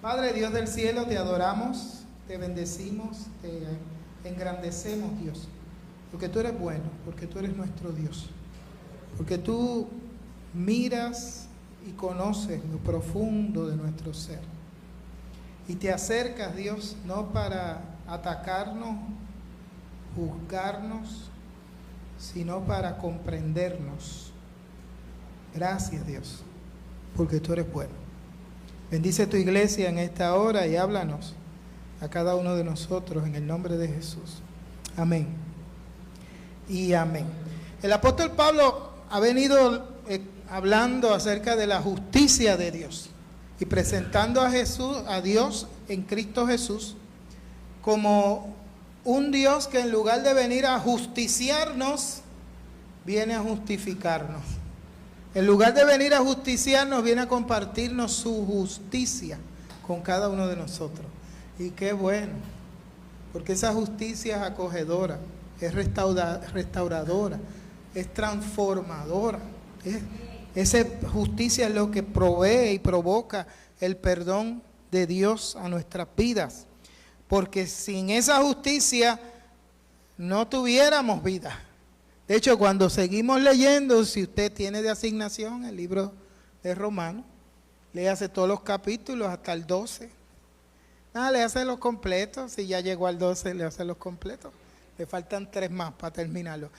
Padre Dios del cielo, te adoramos, te bendecimos, te engrandecemos, Dios, porque tú eres bueno, porque tú eres nuestro Dios, porque tú miras y conoces lo profundo de nuestro ser y te acercas, Dios, no para atacarnos, juzgarnos, sino para comprendernos. Gracias, Dios, porque tú eres bueno. Bendice tu iglesia en esta hora y háblanos a cada uno de nosotros en el nombre de Jesús. Amén y amén. El apóstol Pablo ha venido hablando acerca de la justicia de Dios y presentando a Jesús, a Dios en Cristo Jesús, como un Dios que en lugar de venir a justiciarnos, viene a justificarnos. En lugar de venir a justiciarnos, viene a compartirnos su justicia con cada uno de nosotros. Y qué bueno, porque esa justicia es acogedora, es restauradora, es transformadora. Esa justicia es lo que provee y provoca el perdón de Dios a nuestras vidas. Porque sin esa justicia no tuviéramos vida. De hecho, cuando seguimos leyendo, si usted tiene de asignación el libro de Romanos, léase todos los capítulos hasta el 12. Léase los completos, si ya llegó al 12, léase los completos. Le faltan 3 más para terminarlo.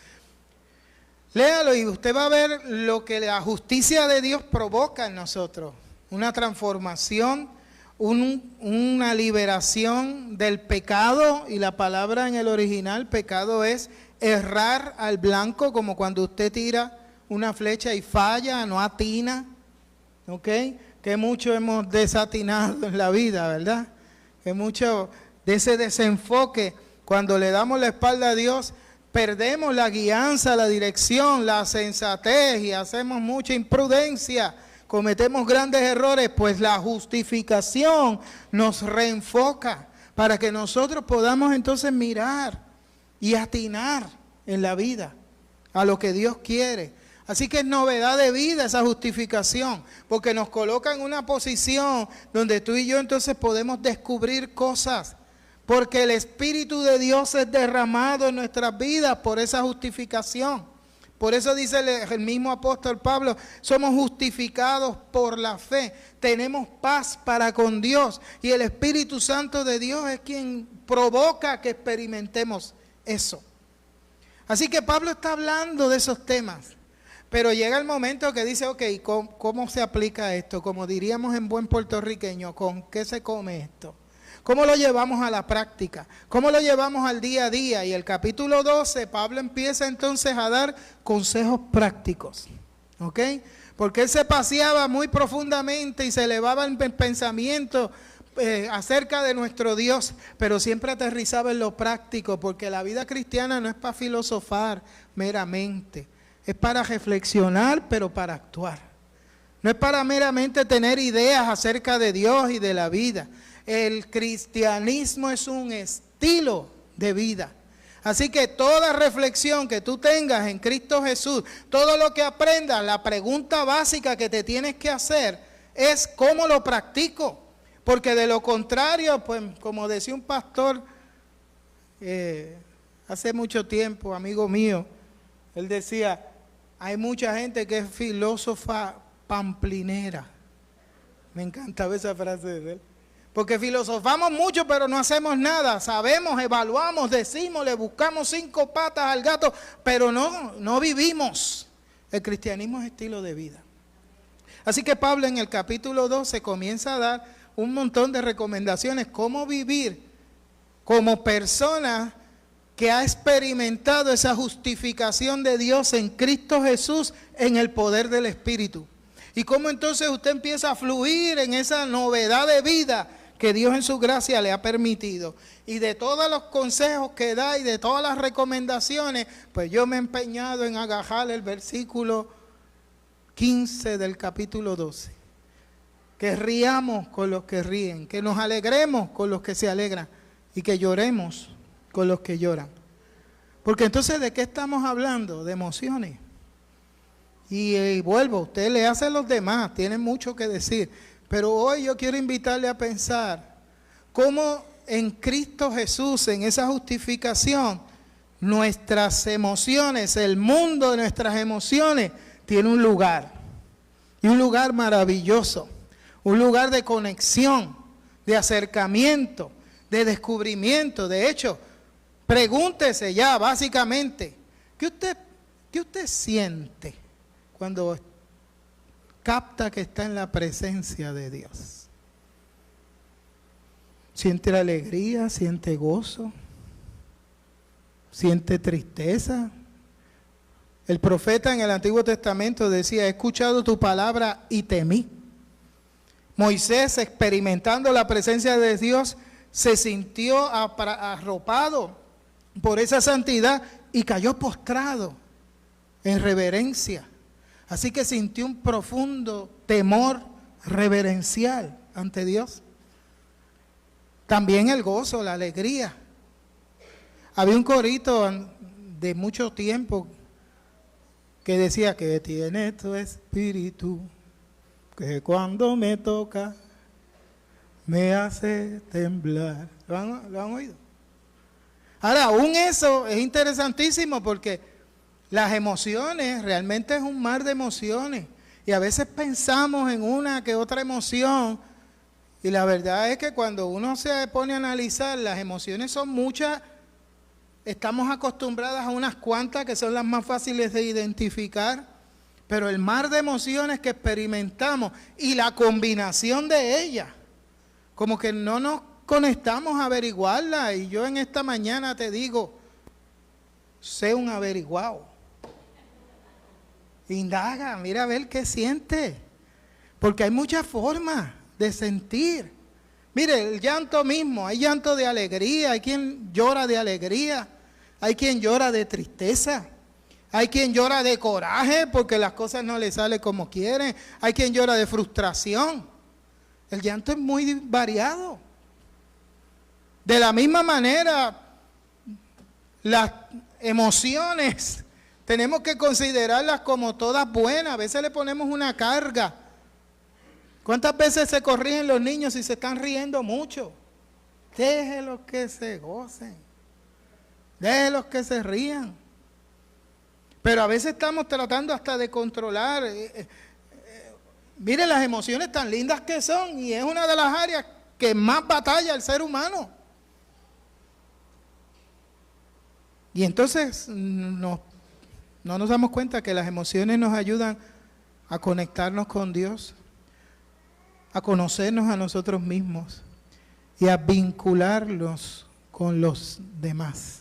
Léalo y usted va a ver lo que la justicia de Dios provoca en nosotros. Una transformación, una liberación del pecado, y la palabra en el original, pecado, es errar al blanco, como cuando usted tira una flecha y falla, no atina, ¿ok? Que mucho hemos desatinado en la vida, ¿verdad? Que mucho de ese desenfoque, cuando le damos la espalda a Dios, perdemos la guianza, la dirección, la sensatez y hacemos mucha imprudencia, cometemos grandes errores. Pues la justificación nos reenfoca para que nosotros podamos entonces mirar y atinar en la vida a lo que Dios quiere. Así que es novedad de vida esa justificación, porque nos coloca en una posición donde tú y yo entonces podemos descubrir cosas, porque el Espíritu de Dios es derramado en nuestras vidas por esa justificación. Por eso dice el mismo apóstol Pablo, somos justificados por la fe, tenemos paz para con Dios, y el Espíritu Santo de Dios es quien provoca que experimentemos eso. Así que Pablo está hablando de esos temas, pero llega el momento que dice, ok, ¿cómo se aplica esto? Como diríamos en buen puertorriqueño, ¿con qué se come esto? ¿Cómo lo llevamos a la práctica? ¿Cómo lo llevamos al día a día? Y el capítulo 12, Pablo empieza entonces a dar consejos prácticos, ¿ok? Porque él se paseaba muy profundamente y se elevaba en pensamiento acerca de nuestro Dios, pero siempre aterrizaba en lo práctico, porque la vida cristiana no es para filosofar meramente, es para reflexionar, pero para actuar. No es para meramente tener ideas acerca de Dios y de la vida. El cristianismo es un estilo de vida. Así que toda reflexión que tú tengas en Cristo Jesús, todo lo que aprendas, la pregunta básica que te tienes que hacer es ¿cómo lo practico? Porque de lo contrario, pues como decía un pastor hace mucho tiempo, amigo mío, él decía, hay mucha gente que es filósofa pamplinera. Me encantaba esa frase de él. Porque filosofamos mucho, pero no hacemos nada. Sabemos, evaluamos, decimos, le buscamos 5 patas al gato, pero no vivimos. El cristianismo es estilo de vida. Así que Pablo en el capítulo 12 comienza a dar un montón de recomendaciones, cómo vivir como persona que ha experimentado esa justificación de Dios en Cristo Jesús en el poder del Espíritu. Y cómo entonces usted empieza a fluir en esa novedad de vida que Dios en su gracia le ha permitido. Y de todos los consejos que da y de todas las recomendaciones, pues yo me he empeñado en agarrar el versículo 15 del capítulo 12. Que riamos con los que ríen, que nos alegremos con los que se alegran y que lloremos con los que lloran. Porque entonces, ¿de qué estamos hablando? De emociones. Y vuelvo, usted le hace a los demás, tienen mucho que decir, Pero hoy yo quiero invitarle a pensar cómo en Cristo Jesús, en esa justificación, nuestras emociones, el mundo de nuestras emociones, tiene un lugar. Y un lugar maravilloso. Un lugar de conexión, de acercamiento, de descubrimiento. De hecho, pregúntese ya básicamente, ¿qué usted siente cuando capta que está en la presencia de Dios? ¿Siente alegría? ¿Siente gozo? ¿Siente tristeza? El profeta en el Antiguo Testamento decía, he escuchado tu palabra y temí. Moisés, experimentando la presencia de Dios, se sintió arropado por esa santidad y cayó postrado en reverencia. Así que sintió un profundo temor reverencial ante Dios. También el gozo, la alegría. Había un corito de mucho tiempo que decía que tiene tu espíritu, que cuando me toca me hace temblar. ¿Lo han oído? Ahora, aún eso es interesantísimo porque las emociones, realmente es un mar de emociones. Y a veces pensamos en una que otra emoción. Y la verdad es que cuando uno se pone a analizar, las emociones son muchas. Estamos acostumbradas a unas cuantas que son las más fáciles de identificar. Pero el mar de emociones que experimentamos y la combinación de ellas, como que no nos conectamos a averiguarla. Y yo en esta mañana te digo, sé un averiguado. Indaga, mira a ver qué siente. Porque hay muchas formas de sentir. Mire, el llanto mismo, hay llanto de alegría, hay quien llora de alegría, hay quien llora de tristeza. Hay quien llora de coraje porque las cosas no le salen como quieren. Hay quien llora de frustración. El llanto es muy variado. De la misma manera, las emociones tenemos que considerarlas como todas buenas. A veces le ponemos una carga. ¿Cuántas veces se corrigen los niños si se están riendo mucho? Déjenlos que se gocen. Déjenlos que se rían. Pero a veces estamos tratando hasta de controlar. Mire las emociones tan lindas que son y es una de las áreas que más batalla el ser humano. Y entonces no nos damos cuenta que las emociones nos ayudan a conectarnos con Dios, a conocernos a nosotros mismos y a vincularnos con los demás.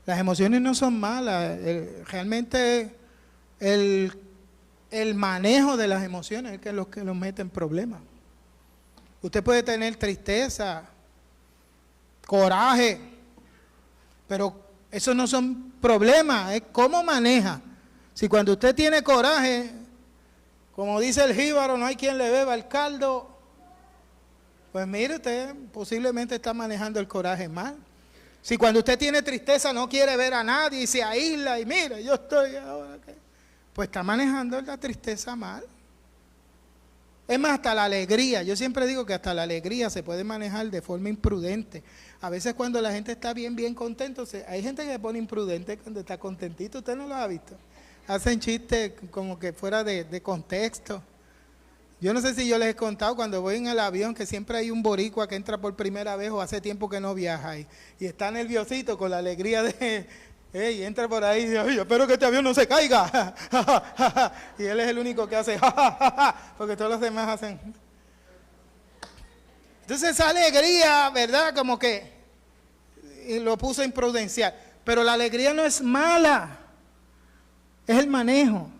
Las emociones no son malas, realmente el manejo de las emociones es lo que nos mete en problemas. Usted puede tener tristeza, coraje, pero esos no son problemas, es cómo maneja. Si cuando usted tiene coraje, como dice el jíbaro, no hay quien le beba el caldo, pues mire, usted posiblemente está manejando el coraje mal. Si cuando usted tiene tristeza no quiere ver a nadie y se aísla y mira, yo estoy ahora, ¿qué? Pues está manejando la tristeza mal. Es más, hasta la alegría. Yo siempre digo que hasta la alegría se puede manejar de forma imprudente. A veces cuando la gente está bien contento, hay gente que se pone imprudente cuando está contentito. ¿Usted no lo ha visto? Hacen chistes como que fuera de contexto. Yo no sé si yo les he contado cuando voy en el avión que siempre hay un boricua que entra por primera vez o hace tiempo que no viaja y está nerviosito con la alegría de, hey, entra por ahí y dice, oye, espero que este avión no se caiga. Y él es el único que hace, porque todos los demás hacen. Entonces esa alegría, ¿verdad? Como que lo puso imprudencial. Pero la alegría no es mala, es el manejo.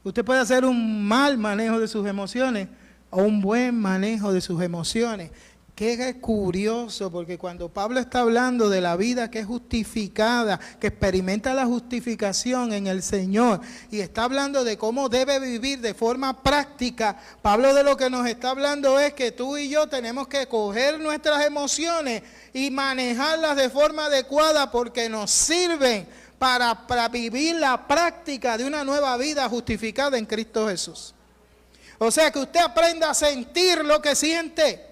Usted puede hacer un mal manejo de sus emociones o un buen manejo de sus emociones. Qué curioso, porque cuando Pablo está hablando de la vida que es justificada, que experimenta la justificación en el Señor, y está hablando de cómo debe vivir de forma práctica, Pablo de lo que nos está hablando es que tú y yo tenemos que coger nuestras emociones y manejarlas de forma adecuada porque nos sirven para vivir la práctica de una nueva vida justificada en Cristo Jesús. O sea, que usted aprenda a sentir lo que siente.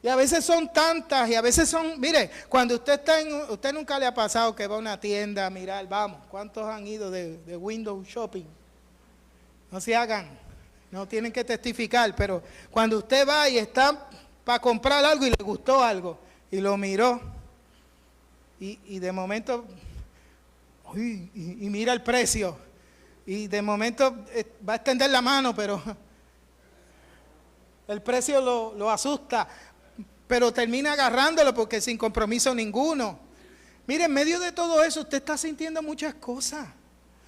Y a veces son tantas, y a veces son, mire, cuando usted usted nunca le ha pasado que va a una tienda a mirar, vamos, ¿cuántos han ido de window shopping? No se hagan, no tienen que testificar, pero cuando usted va y está para comprar algo y le gustó algo, y lo miró, y de momento, uy, y mira el precio, y de momento va a extender la mano, pero el precio lo asusta, pero termina agarrándolo porque sin compromiso ninguno. Mire, en medio de todo eso usted está sintiendo muchas cosas.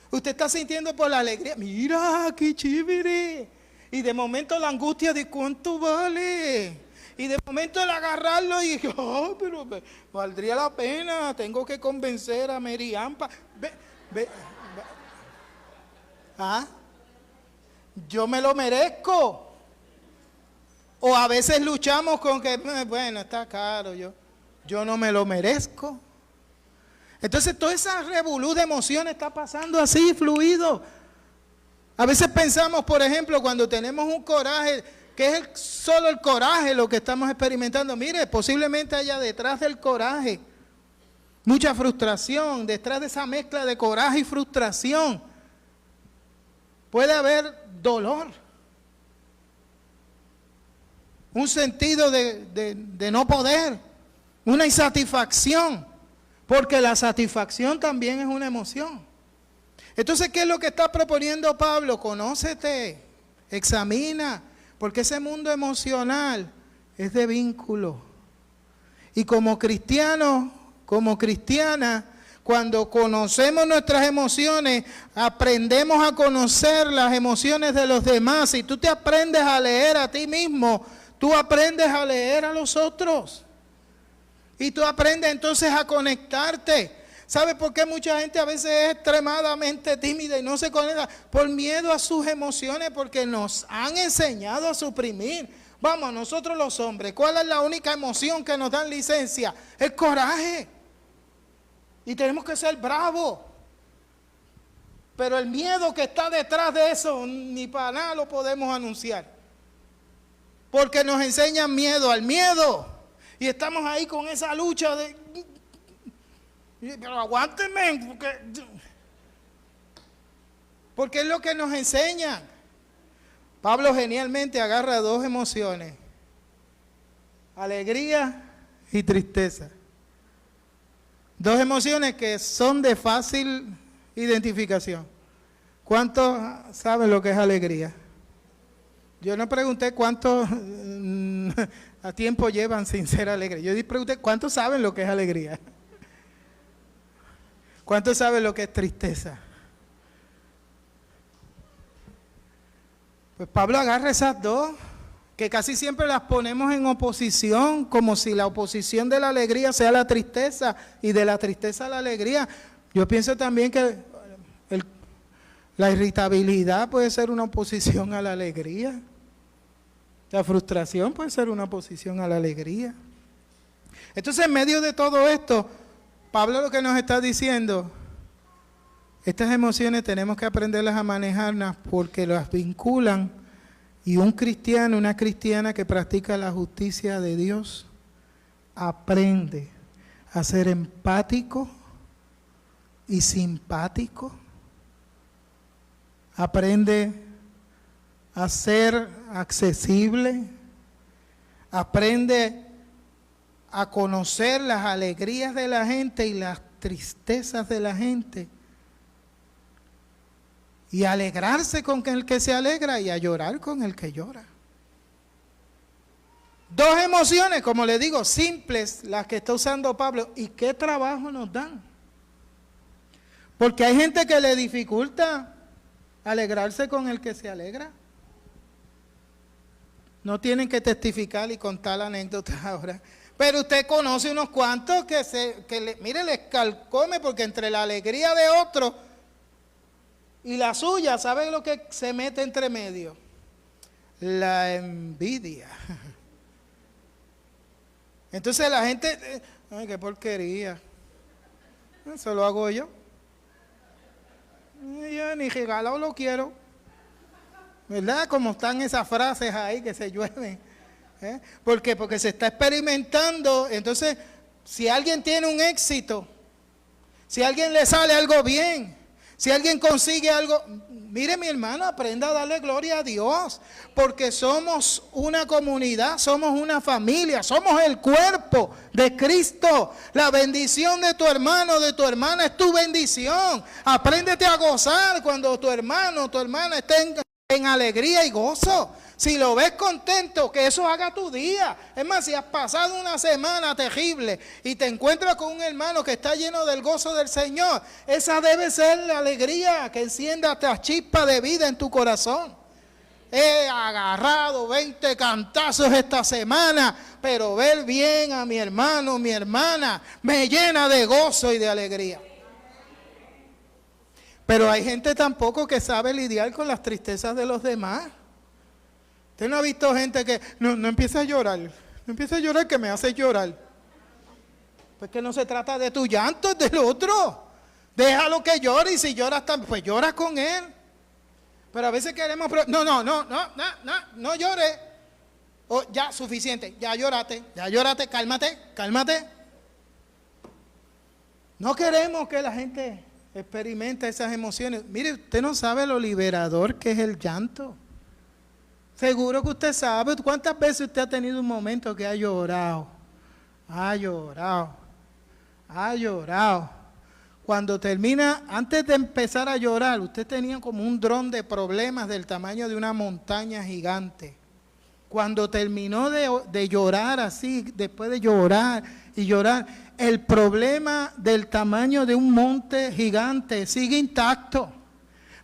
Usted está sintiendo por la alegría, mira, qué chévere. Y de momento la angustia de cuánto vale. Y de momento el agarrarlo y oh, pero valdría la pena, tengo que convencer a Meriampa. ¿Ah? Yo me lo merezco. O a veces luchamos con que, bueno, está caro, yo no me lo merezco. Entonces toda esa revolú de emociones está pasando así, fluido. A veces pensamos, por ejemplo, cuando tenemos un coraje, que es solo el coraje lo que estamos experimentando. Mire, posiblemente haya detrás del coraje mucha frustración, detrás de esa mezcla de coraje y frustración puede haber dolor. Un sentido de no poder, una insatisfacción, porque la satisfacción también es una emoción. Entonces, ¿qué es lo que está proponiendo Pablo? Conócete, examina, porque ese mundo emocional es de vínculo. Y como cristianos, como cristiana, cuando conocemos nuestras emociones, aprendemos a conocer las emociones de los demás. Y tú te aprendes a leer a ti mismo, tú aprendes a leer a los otros. Y tú aprendes entonces a conectarte. ¿Sabe por qué mucha gente a veces es extremadamente tímida y no se conecta? Por miedo a sus emociones, porque nos han enseñado a suprimir. Vamos, nosotros los hombres, ¿cuál es la única emoción que nos dan licencia? El coraje. Y tenemos que ser bravos. Pero el miedo que está detrás de eso, ni para nada lo podemos anunciar. Porque nos enseñan miedo al miedo. Y estamos ahí con esa lucha de... Pero aguántenme, porque es lo que nos enseñan. Pablo genialmente agarra dos emociones, alegría y tristeza. Dos emociones que son de fácil identificación. ¿Cuántos saben lo que es alegría? Yo no pregunté cuántos a tiempo llevan sin ser alegres. Yo pregunté cuántos saben lo que es alegría. ¿Cuántos saben lo que es tristeza? Pues Pablo agarra esas dos, que casi siempre las ponemos en oposición, como si la oposición de la alegría sea la tristeza y de la tristeza a la alegría. Yo pienso también que la irritabilidad puede ser una oposición a la alegría. La frustración puede ser una oposición a la alegría. Entonces, en medio de todo esto, Pablo lo que nos está diciendo, estas emociones tenemos que aprenderlas a manejarlas porque las vinculan, y un cristiano, una cristiana que practica la justicia de Dios, aprende a ser empático y simpático, aprende a ser accesible, aprende a conocer las alegrías de la gente y las tristezas de la gente, y a alegrarse con el que se alegra y a llorar con el que llora. Dos emociones, como le digo, simples, las que está usando Pablo, y qué trabajo nos dan. Porque hay gente que le dificulta alegrarse con el que se alegra. No tienen que testificar y contar la anécdota ahora. Pero usted conoce unos cuantos mire, les calcome, porque entre la alegría de otro y la suya, ¿sabe lo que se mete entre medio? La envidia. Entonces la gente, ay, qué porquería. Eso lo hago yo. Yo ni regalado lo quiero. ¿verdad? Como están esas frases ahí que se llueven. ¿Por qué? Porque se está experimentando. Entonces, si alguien tiene un éxito, si a alguien le sale algo bien, si alguien consigue algo, mire mi hermano, aprenda a darle gloria a Dios, porque somos una comunidad, somos una familia, somos el cuerpo de Cristo. La bendición de tu hermano, de tu hermana es tu bendición. Apréndete a gozar cuando tu hermano, tu hermana estén en alegría y gozo. Si lo ves contento, que eso haga tu día. Es más, si has pasado una semana terrible y te encuentras con un hermano que está lleno del gozo del Señor, esa debe ser la alegría que encienda esta chispa de vida en tu corazón. He agarrado 20 cantazos esta semana, pero ver bien a mi hermano, mi hermana, me llena de gozo y de alegría. Pero hay gente tampoco que sabe lidiar con las tristezas de los demás. Usted no ha visto gente que no empieza a llorar, no empieza a llorar que me hace llorar. Pues que no se trata de tu llanto, es del otro. Déjalo que llore y si lloras también, pues llora con él. Pero a veces queremos, no llores. Oh, ya, suficiente, ya lloraste, cálmate. No queremos que la gente experimente esas emociones. Mire, usted no sabe lo liberador que es el llanto. Seguro que usted sabe cuántas veces usted ha tenido un momento que ha llorado. Cuando termina, antes de empezar a llorar, usted tenía como un dron de problemas del tamaño de una montaña gigante. Cuando terminó de llorar así, después de llorar y llorar, el problema del tamaño de un monte gigante sigue intacto.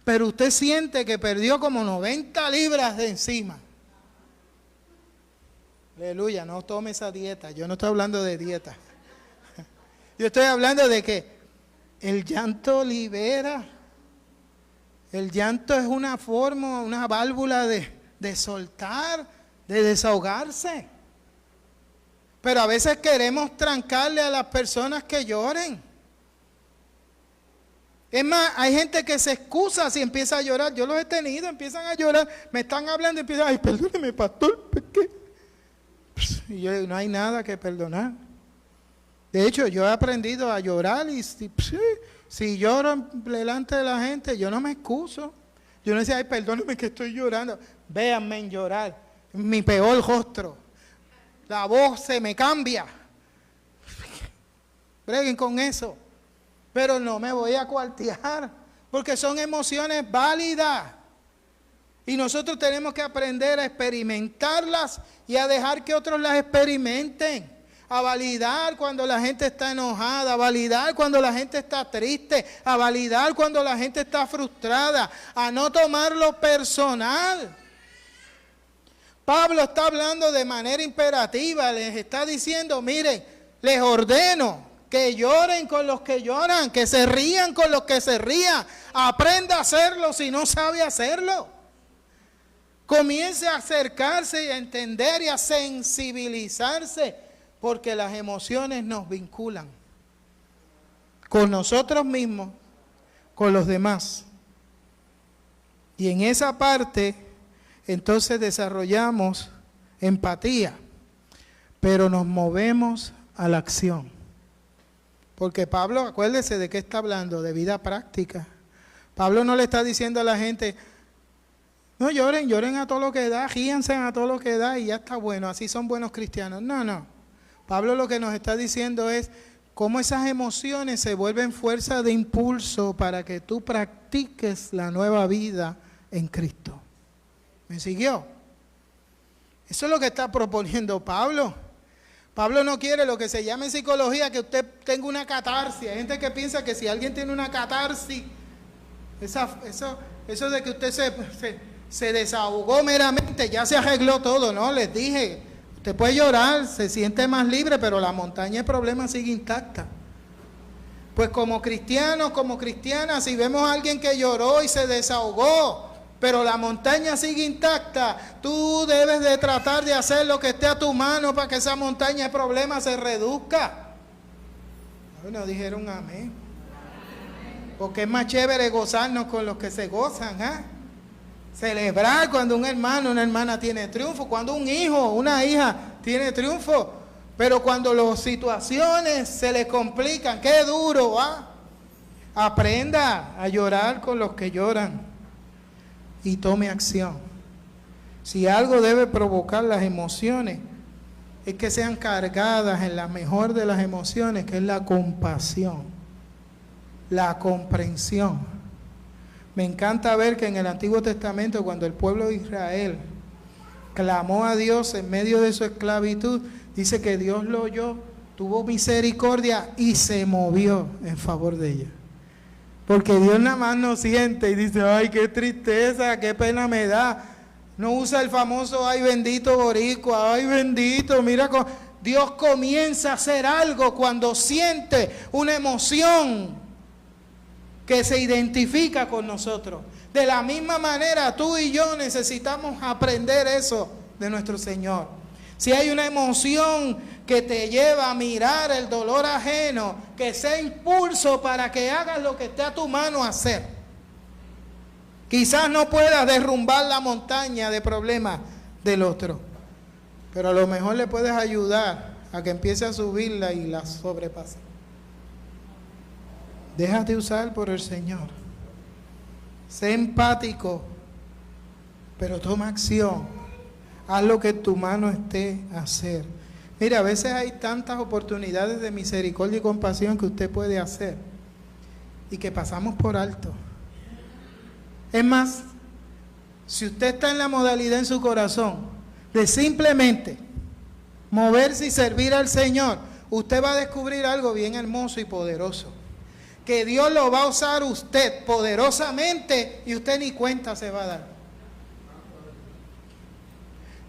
Pero usted siente que perdió como 90 libras de encima. Aleluya, no tome esa dieta. Yo no estoy hablando de dieta. Yo estoy hablando de que el llanto libera. El llanto es una forma, una válvula de soltar, de desahogarse. Pero a veces queremos trancarle a las personas que lloren. Es más, hay gente que se excusa si empieza a llorar. Yo los he tenido, empiezan a llorar, me están hablando y empiezan, ay, perdóneme, pastor, ¿por qué? Y yo, no hay nada que perdonar. De hecho, yo he aprendido a llorar y si lloro delante de la gente, yo no me excuso. Yo no decía, ay, perdóneme que estoy llorando. Véanme en llorar, mi peor rostro. La voz se me cambia. Breguen con eso. Pero no me voy a cuartear, porque son emociones válidas. Y nosotros tenemos que aprender a experimentarlas y a dejar que otros las experimenten. A validar cuando la gente está enojada, a validar cuando la gente está triste, a validar cuando la gente está frustrada, a no tomarlo personal. Pablo está hablando de manera imperativa, les está diciendo, miren, les ordeno que lloren con los que lloran, que se rían con los que se rían. Aprenda a hacerlo si no sabe hacerlo. Comience a acercarse y a entender y a sensibilizarse, porque las emociones nos vinculan con nosotros mismos, con los demás. Y en esa parte, entonces desarrollamos empatía, pero nos movemos a la acción. Porque Pablo, acuérdese de qué está hablando, de vida práctica. Pablo no le está diciendo a la gente, no lloren, lloren a todo lo que da, ríanse a todo lo que da y ya está bueno, así son buenos cristianos. No. Pablo lo que nos está diciendo es cómo esas emociones se vuelven fuerza de impulso para que tú practiques la nueva vida en Cristo. ¿Me siguió? Eso es lo que está proponiendo Pablo. Pablo no quiere lo que se llama en psicología que usted tenga una catarsis. Hay gente que piensa que si alguien tiene una catarsis, eso de que usted se desahogó meramente, ya se arregló todo, ¿no? Les dije, usted puede llorar, se siente más libre, pero la montaña de problemas sigue intacta. Pues como cristianos, como cristianas, si vemos a alguien que lloró y se desahogó, pero la montaña sigue intacta, tú debes de tratar de hacer lo que esté a tu mano para que esa montaña de problemas se reduzca. No dijeron amén. Porque es más chévere gozarnos con los que se gozan, ¿ah? Celebrar cuando un hermano, una hermana tiene triunfo, cuando un hijo, una hija tiene triunfo. Pero cuando las situaciones se le complican, qué duro, ¿va? Aprenda a llorar con los que lloran y tome acción. Si algo debe provocar las emociones, es que sean cargadas en la mejor de las emociones, que es la compasión, la comprensión. Me encanta ver que en el Antiguo Testamento, cuando el pueblo de Israel clamó a Dios en medio de su esclavitud, dice que Dios lo oyó, tuvo misericordia y se movió en favor de ellos. Porque Dios nada más nos siente y dice, ay, qué tristeza, qué pena me da. No usa el famoso, ay, bendito boricua, ay, bendito, mira, Dios comienza a hacer algo cuando siente una emoción que se identifica con nosotros. De la misma manera, tú y yo necesitamos aprender eso de nuestro Señor. Si hay una emoción que te lleva a mirar el dolor ajeno, que sea impulso para que hagas lo que esté a tu mano hacer. Quizás no puedas derrumbar la montaña de problemas del otro, pero a lo mejor le puedes ayudar a que empiece a subirla y la sobrepase. Déjate usar por el Señor. Sé empático, pero toma acción. Haz lo que en tu mano esté a hacer. Mira, a veces hay tantas oportunidades de misericordia y compasión que usted puede hacer y que pasamos por alto. Es más, si usted está en la modalidad en su corazón de simplemente moverse y servir al Señor, usted va a descubrir algo bien hermoso y poderoso. Que Dios lo va a usar usted poderosamente y usted ni cuenta se va a dar.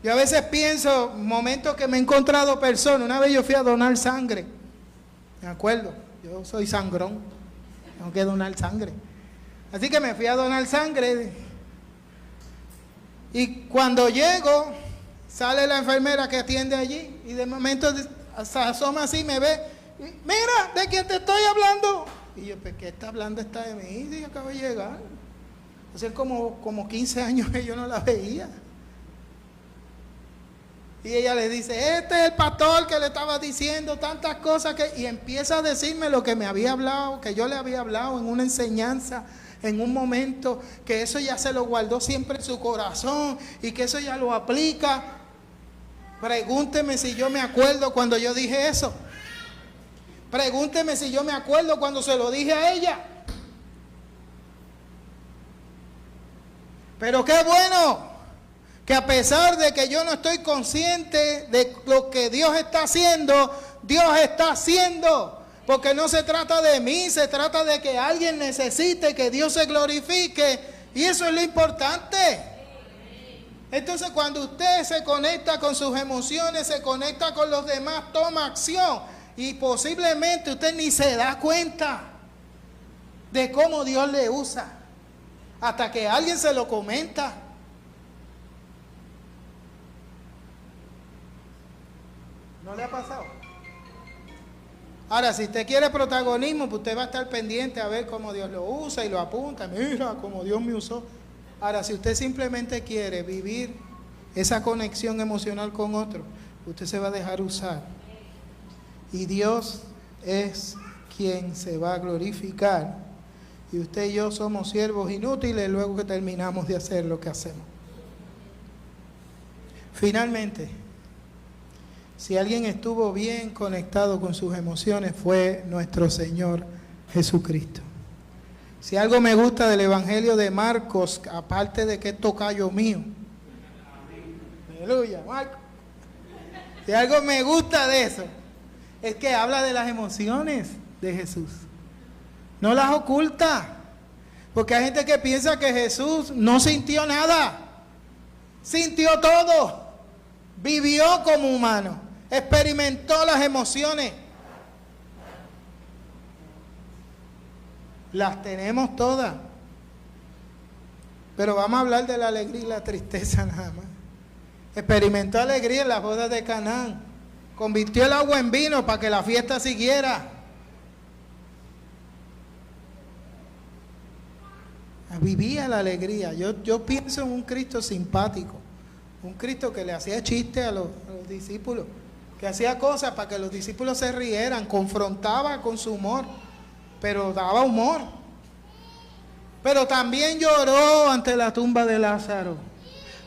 Yo a veces pienso, momentos que me he encontrado personas, una vez yo fui a donar sangre, me acuerdo, yo soy sangrón, tengo que donar sangre. Así que me fui a donar sangre y cuando llego, sale la enfermera que atiende allí y de momento se asoma así, me ve, mira, ¿de quién te estoy hablando? Y yo, ¿qué está hablando esta de mí? Y acabo de llegar. Hace como 15 años que yo no la veía. Y ella le dice, este es el pastor que le estaba diciendo tantas cosas y empieza a decirme lo que me había hablado, que yo le había hablado en una enseñanza, en un momento, que eso ya se lo guardó siempre en su corazón y que eso ya lo aplica. Pregúnteme si yo me acuerdo cuando yo dije eso. Pregúnteme si yo me acuerdo cuando se lo dije a ella. Pero qué bueno que a pesar de que yo no estoy consciente de lo que Dios está haciendo, Dios está haciendo. Porque no se trata de mí, se trata de que alguien necesite que Dios se glorifique. Y eso es lo importante. Entonces cuando usted se conecta con sus emociones, se conecta con los demás, toma acción. Y posiblemente usted ni se da cuenta de cómo Dios le usa. Hasta que alguien se lo comenta. ¿No le ha pasado? Ahora, si usted quiere protagonismo, pues usted va a estar pendiente a ver cómo Dios lo usa y lo apunta. Mira cómo Dios me usó. Ahora, si usted simplemente quiere vivir esa conexión emocional con otro, usted se va a dejar usar. Y Dios es quien se va a glorificar. Y usted y yo somos siervos inútiles luego que terminamos de hacer lo que hacemos. Finalmente, si alguien estuvo bien conectado con sus emociones, fue nuestro Señor Jesucristo. Si algo me gusta del Evangelio de Marcos, aparte de que es tocayo mío, aleluya, Marcos. Si algo me gusta de eso, es que habla de las emociones de Jesús. No las oculta. Porque hay gente que piensa que Jesús no sintió nada. Sintió todo. Vivió como humano. Experimentó las emociones. Las tenemos todas. Pero vamos a hablar de la alegría y la tristeza nada más. Experimentó alegría en las bodas de Canaán. Convirtió el agua en vino para que la fiesta siguiera. Vivía la alegría. Yo pienso en un Cristo simpático, un Cristo que le hacía chistes a los discípulos, que hacía cosas para que los discípulos se rieran, confrontaba con su humor, pero daba humor. Pero también lloró ante la tumba de Lázaro.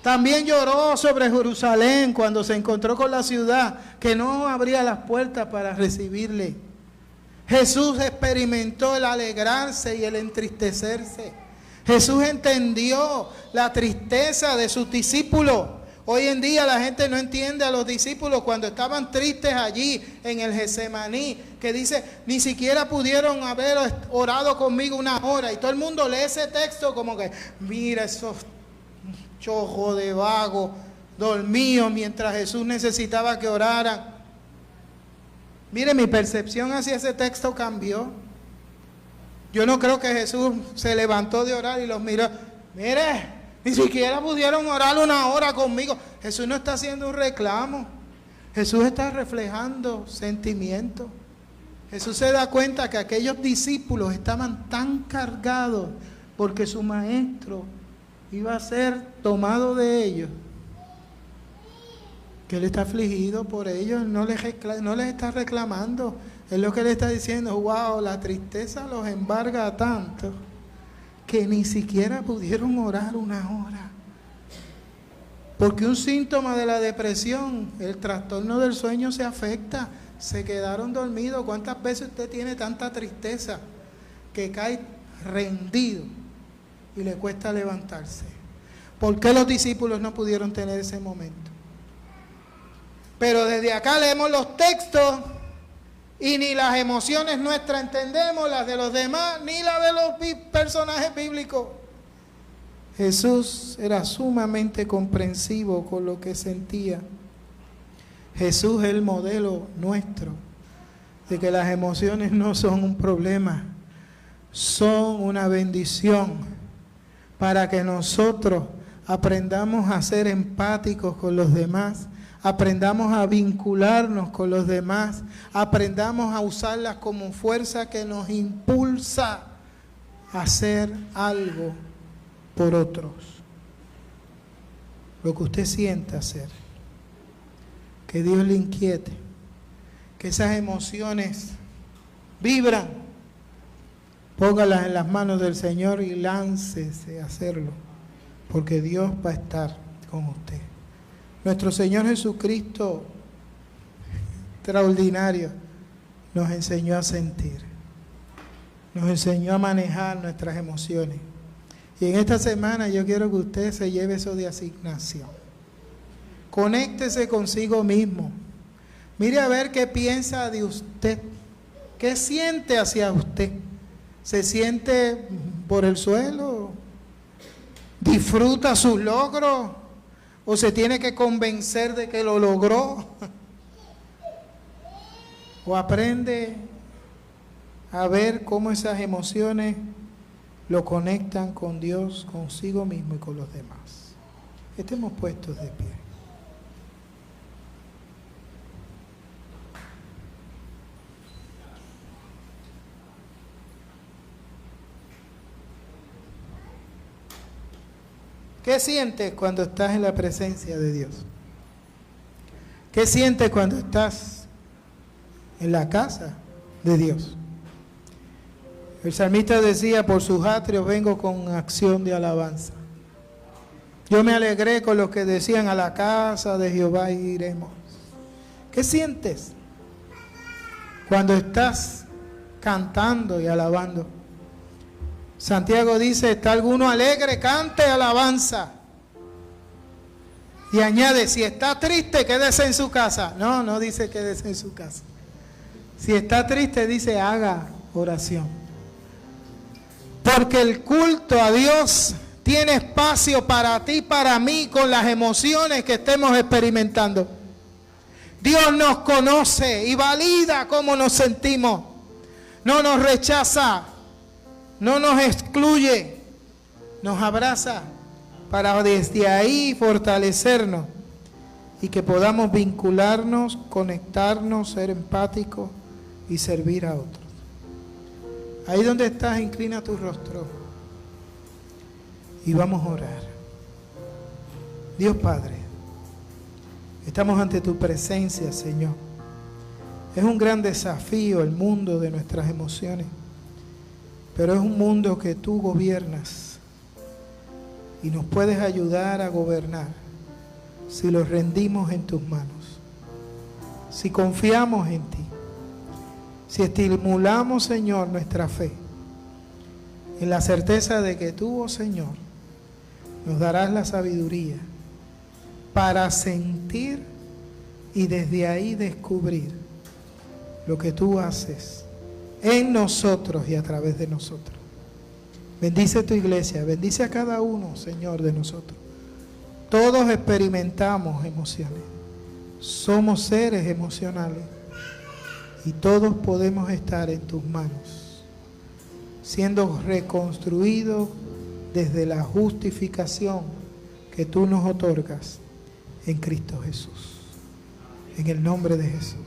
También lloró sobre Jerusalén cuando se encontró con la ciudad que no abría las puertas para recibirle. Jesús experimentó el alegrarse y el entristecerse. Jesús entendió la tristeza de sus discípulos. Hoy en día la gente no entiende a los discípulos cuando estaban tristes allí en el Getsemaní, que dice, ni siquiera pudieron haber orado conmigo una hora. Y todo el mundo lee ese texto como que, mira esos chojos de vagos dormidos mientras Jesús necesitaba que oraran. Mire, mi percepción hacia ese texto cambió. Yo no creo que Jesús se levantó de orar y los miró. Mire, ni siquiera pudieron orar una hora conmigo. Jesús no está haciendo un reclamo. Jesús está reflejando sentimientos. Jesús se da cuenta que aquellos discípulos estaban tan cargados porque su maestro iba a ser tomado de ellos, que Él está afligido por ellos, no les está reclamando. Es lo que le está diciendo, wow, la tristeza los embarga tanto que ni siquiera pudieron orar una hora. Porque un síntoma de la depresión, el trastorno del sueño se afecta, se quedaron dormidos. ¿Cuántas veces usted tiene tanta tristeza que cae rendido y le cuesta levantarse? ¿Por qué los discípulos no pudieron tener ese momento? Pero desde acá leemos los textos y ni las emociones nuestras entendemos, las de los demás, ni las de los personajes bíblicos. Jesús era sumamente comprensivo con lo que sentía. Jesús es el modelo nuestro de que las emociones no son un problema, son una bendición para que nosotros aprendamos a ser empáticos con los demás, aprendamos a vincularnos con los demás, aprendamos a usarlas como fuerza que nos impulsa a hacer algo por otros. Lo que usted sienta hacer, que Dios le inquiete, que esas emociones vibran, póngalas en las manos del Señor y láncese a hacerlo, porque Dios va a estar con usted. Nuestro Señor Jesucristo, extraordinario, nos enseñó a sentir, nos enseñó a manejar nuestras emociones. Y en esta semana yo quiero que usted se lleve eso de asignación. Conéctese consigo mismo. Mire a ver qué piensa de usted, qué siente hacia usted. ¿Se siente por el suelo? ¿Disfruta sus logros? ¿O se tiene que convencer de que lo logró? ¿O aprende a ver cómo esas emociones lo conectan con Dios, consigo mismo y con los demás? Estemos puestos de pie. ¿Qué sientes cuando estás en la presencia de Dios? ¿Qué sientes cuando estás en la casa de Dios? El salmista decía, por sus atrios vengo con acción de alabanza. Yo me alegré con los que decían, a la casa de Jehová iremos. ¿Qué sientes cuando estás cantando y alabando? Santiago dice, ¿está alguno alegre? Cante alabanza. Y añade, si está triste, quédese en su casa. No, no dice quédese en su casa. Si está triste, dice haga oración. Porque el culto a Dios tiene espacio para ti, para mí, con las emociones que estemos experimentando. Dios nos conoce y valida cómo nos sentimos. No nos rechaza. No nos excluye, nos abraza para desde ahí fortalecernos y que podamos vincularnos, conectarnos, ser empáticos y servir a otros. Ahí donde estás, inclina tu rostro. y vamos a orar. Dios Padre, estamos ante tu presencia, Señor. Es un gran desafío el mundo de nuestras emociones, pero es un mundo que tú gobiernas y nos puedes ayudar a gobernar si los rendimos en tus manos, si confiamos en ti, si estimulamos, Señor, nuestra fe en la certeza de que tú, oh Señor, nos darás la sabiduría para sentir y desde ahí descubrir lo que tú haces en nosotros y a través de nosotros. Bendice tu iglesia, bendice a cada uno, Señor, de nosotros. Todos experimentamos emociones, somos seres emocionales y todos podemos estar en tus manos, siendo reconstruidos desde la justificación que tú nos otorgas en Cristo Jesús. En el nombre de Jesús.